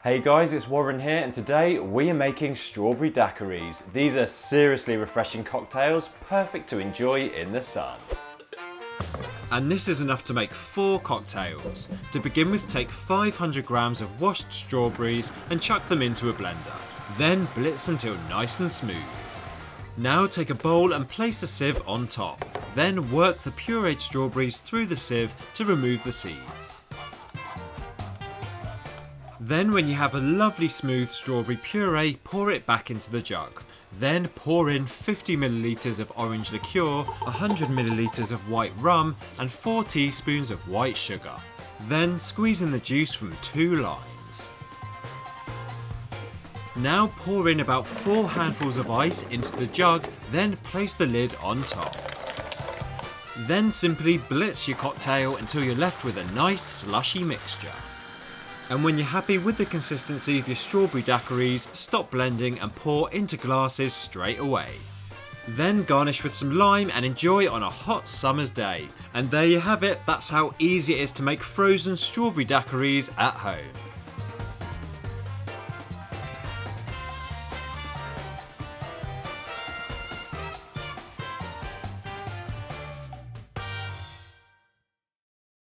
Hey guys, it's Warren here, and today we are making strawberry daiquiris. These are seriously refreshing cocktails, perfect to enjoy in the sun. And this is enough to make 4 cocktails. To begin with, take 500 grams of washed strawberries and chuck them into a blender. Then blitz until nice and smooth. Now take a bowl and place a sieve on top. Then work the pureed strawberries through the sieve to remove the seeds. Then when you have a lovely smooth strawberry puree, pour it back into the jug. Then pour in 50 milliliters of orange liqueur, 100 milliliters of white rum and 4 teaspoons of white sugar. Then squeeze in the juice from 2 limes. Now pour in about 4 handfuls of ice into the jug, then place the lid on top. Then simply blitz your cocktail until you're left with a nice slushy mixture. And when you're happy with the consistency of your strawberry daiquiris, stop blending and pour into glasses straight away. Then garnish with some lime and enjoy on a hot summer's day. And there you have it, that's how easy it is to make frozen strawberry daiquiris at home.